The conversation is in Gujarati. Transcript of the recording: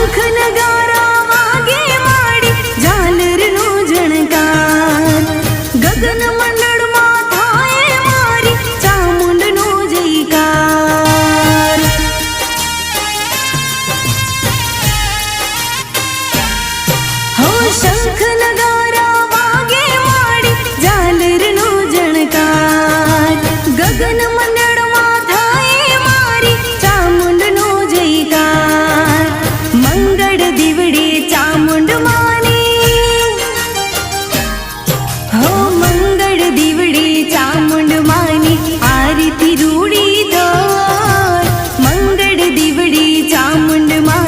શંખ નગારા વાગે માડી ઝાલરનો ઝણકાર ગગન મંડળમાં થાય મારી ચામુંડનો જયકાર હો શંખ નગારા વાગે માડી ઝાલરનો ઝણકાર ગગન મંડળમાં થાય મારી ચામુંડનો જયકાર મંગળ દીવડે ચામુંડ માની હો મંગળ દીવડે ચામુંડ માની આરતી રૂડી ધોર મંગળ દીવડે ચામુંડ માની